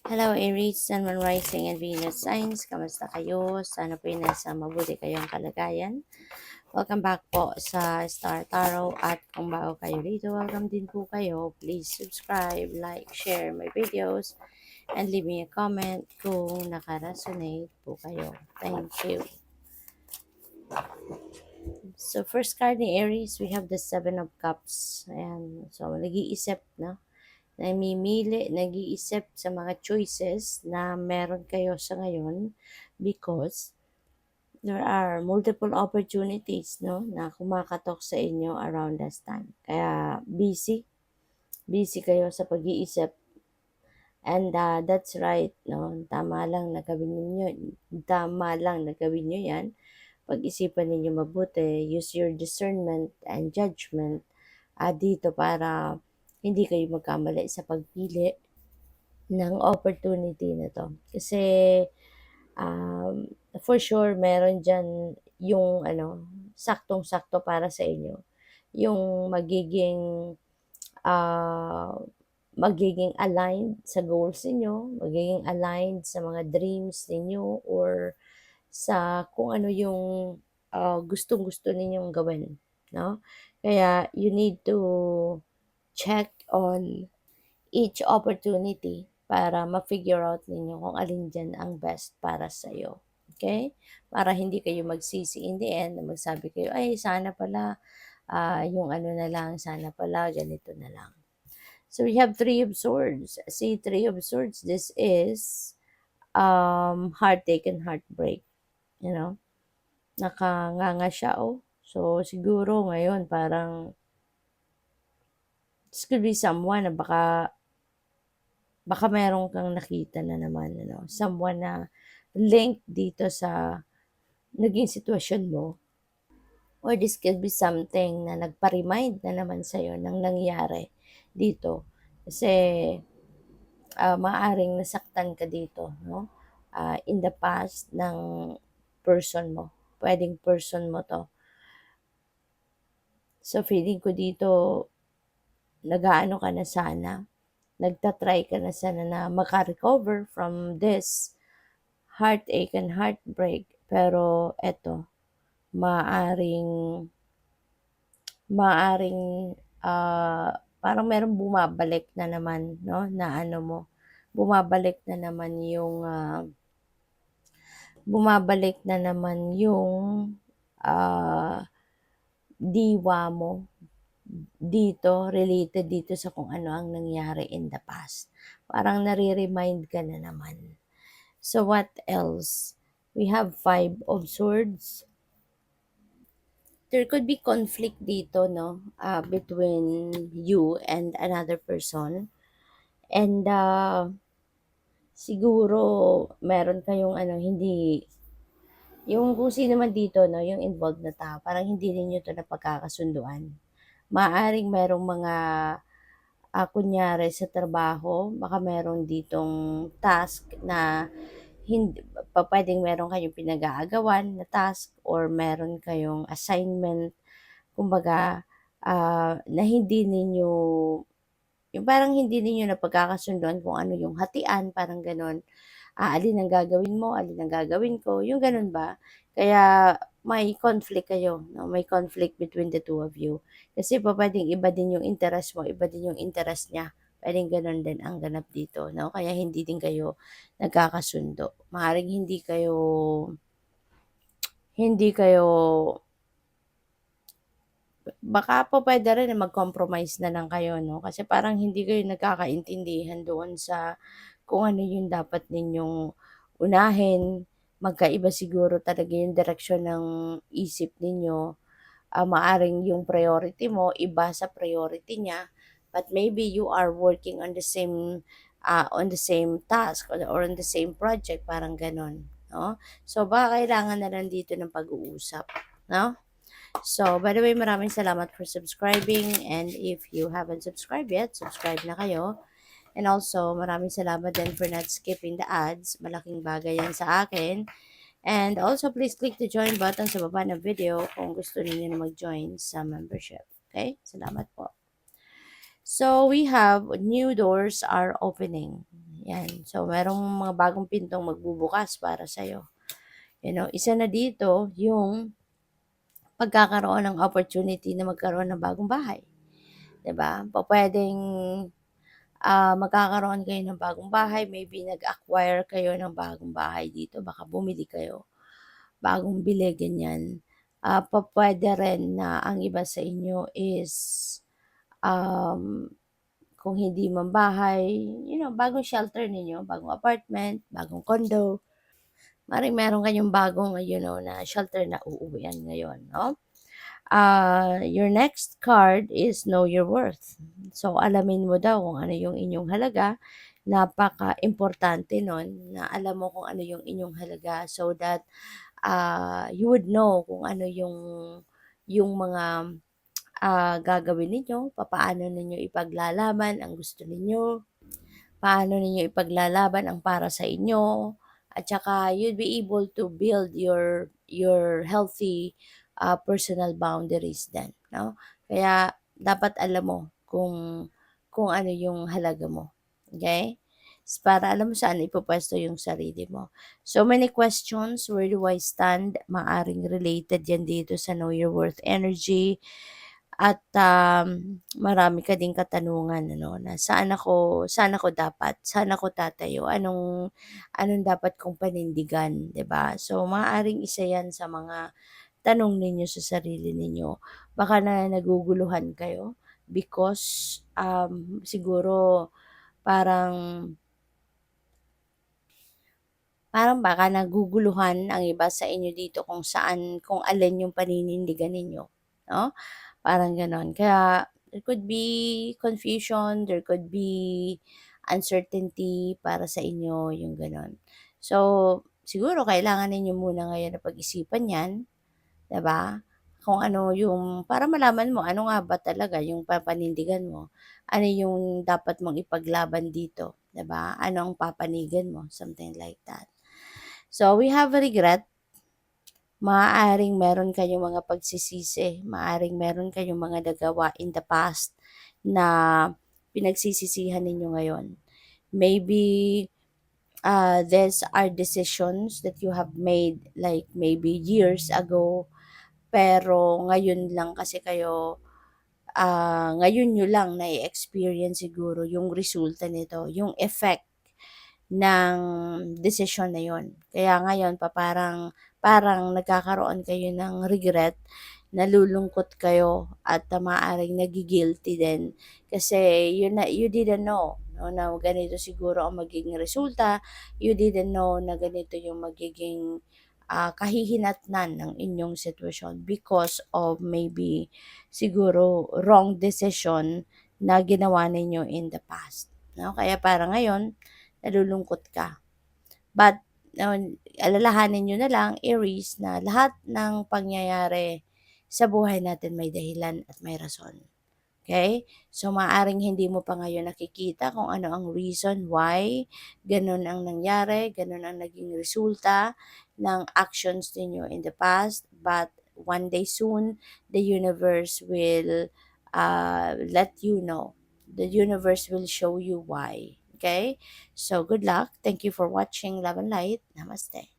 Hello Aries, Sun, Moon, Rising, and Venus Signs. Kamusta kayo? Sana po ay nasa mabuti kayong kalagayan. Welcome back po sa Star Tarot at kung bago kayo dito, welcome din po kayo. Please subscribe, like, share my videos, and leave me a comment kung naka-resonate po kayo. Thank you. So first card ni Aries, we have the Seven of Cups. Ayan. So nag-iisip na. Namimili, nag-iisip sa mga choices na meron kayo sa ngayon because there are multiple opportunities, no, na kumakatok sa inyo around this time. Kaya busy kayo sa pag-iisip. And that's right, no, tama lang na gawin niyo yan. Pag-isipan ninyo mabuti, use your discernment and judgment dito para hindi kayo magkamali sa pagpili ng opportunity na to. Kasi for sure meron dyan yung saktong-sakto para sa inyo. Yung ah, magiging aligned sa goals niyo, magiging aligned sa mga dreams ninyo or sa kung ano yung gustong-gusto ninyong gawin, no? Kaya you need to check on each opportunity para ma-figure out ninyo kung alin dyan ang best para sa'yo. Okay? Para hindi kayo magsisi in the end na magsabi kayo, ay sana pala yung ano na lang, sana pala ganito na lang. So we have Three of Swords. See, Three of Swords, this is heartache and heartbreak. You know? Nakanganga siya, oh. So siguro ngayon parang this could be someone na baka meron kang nakita na naman, someone na linked dito sa naging sitwasyon mo. Or this could be something na nagpa-remind na naman sa'yo ng nangyari dito. Kasi maaring nasaktan ka dito, no? In the past ng person mo. Pwedeng person mo to. So feeling ko dito, nag-aano ka na sana, nagtatry ka na sana na makarecover from this heartache and heartbreak. Pero eto, maaring parang merong bumabalik na naman, no, na ano mo, bumabalik na naman yung diwa mo dito, related dito sa kung ano ang nangyari in the past. Parang nare-remind ka na naman. So what else? We have Five of Swords. There could be conflict dito, no, between you and another person. And siguro meron kayong hindi, yung kung sino man dito, no, yung involved na tao, parang hindi ninyo to napagkakasunduan. Maaring merong mga kunyari sa trabaho, baka meron ditong task na hindi pwedeng meron kayong pinag-aagawan na task or meron kayong assignment, kumbaga na hindi ninyo, yung parang hindi ninyo napagkakasunduan kung ano yung hatian, parang gano'n. Alin ang gagawin mo, alin ang gagawin ko, yung gano'n ba? Kaya may conflict kayo, no? May conflict between the two of you. Kasi pwedeng iba din yung interest mo, iba din yung interest niya. Pwedeng gano'n din ang ganap dito, no? Kaya hindi din kayo nagkakasundo. Maaaring hindi kayo baka po pwede rin na mag-compromise na lang kayo, no? Kasi parang hindi kayo nagkakaintindihan doon sa kung ano yung dapat ninyong unahin. Magkaiba siguro talaga yung direksyon ng isip ninyo. Maaring yung priority mo, iba sa priority niya. But maybe you are working on the same task or on the same project, parang ganon. No? So, baka kailangan na lang dito ng pag-uusap. No? So, by the way, maraming salamat for subscribing. And if you haven't subscribed yet, subscribe na kayo. And also, maraming salamat din for not skipping the ads. Malaking bagay yan sa akin. And also, please click the join button sa baba ng video kung gusto niyo na mag-join sa membership. Okay? Salamat po. So, we have new doors are opening. yan. So, merong mga bagong pintong magbubukas para sa'yo. Isa na dito yung pagkakaroon ng opportunity na magkaroon ng bagong bahay, 'di ba? Pupuwedeng, magkakaroon kayo ng bagong bahay, maybe nag-acquire kayo ng bagong bahay dito, baka bumili kayo, bagong bili, ganyan. Pupuwede rin na ang iba sa inyo is, um, kung hindi man bahay, bagong shelter ninyo, bagong apartment, bagong condo, maaaring meron kayong bagong, na shelter na uuwian ngayon, 'no? Your next card is Know Your Worth. So, alamin mo daw kung ano yung inyong halaga. Napaka-importante nun na alam mo kung ano yung inyong halaga so that you would know kung ano yung mga gagawin ninyo, papaano ninyo ipaglalaban ang gusto ninyo, paano ninyo ipaglalaban ang para sa inyo, at saka you'll be able to build your healthy personal boundaries then, no? Kaya dapat alam mo kung ano yung halaga mo. Okay? Para alam mo saan ipopwesto yung sarili mo. So many questions, where do I stand? Maaring related yan dito sa Know Your Worth energy. At marami ka ding katanungan na saan ako tatayo, anong dapat kong panindigan, 'di ba? So maaaring isa 'yan sa mga tanong ninyo sa sarili ninyo. Baka naguguluhan kayo because, siguro parang parang baka naguguluhan ang iba sa inyo dito kung alin yung paninindigan ninyo, 'no? Parang gano'n. Kaya there could be confusion, there could be uncertainty para sa inyo, yung gano'n. So, siguro kailangan ninyo muna ngayon na pag-isipan 'yan, 'di ba? Kung ano yung para malaman mo ano nga ba talaga yung papanindigan mo. Ano yung dapat mong ipaglaban dito, 'di ba? Ano ang papanigan mo, something like that. So, we have a regret. Maaaring meron kayong mga pagsisisi, maaaring meron kayong mga nagawa in the past na pinagsisisihan ninyo ngayon. Maybe, these are decisions that you have made like maybe years ago, pero ngayon lang kasi kayo, ngayon nyo lang na experience siguro yung resulta nito, yung effect ng desisyon na yun. Kaya ngayon parang parang nagkakaroon kayo ng regret, nalulungkot kayo at maaaring nagi-guilty din kasi you didn't know, 'no, na ganito siguro ang magiging resulta. You didn't know na ganito yung magiging, kahihinatnan ng inyong sitwasyon because of maybe siguro wrong decision na ginawa ninyo in the past, 'no? Kaya parang ngayon nalulungkot ka. But, alalahanin niyo na lang, Aries, na lahat ng pangyayari sa buhay natin may dahilan at may rason. Okay? So, maaaring hindi mo pa ngayon nakikita kung ano ang reason why ganun ang nangyari, ganun ang naging resulta ng actions ninyo in the past. But one day soon, the universe will let you know. The universe will show you why. Okay? So, good luck. Thank you for watching Love and Light. Namaste.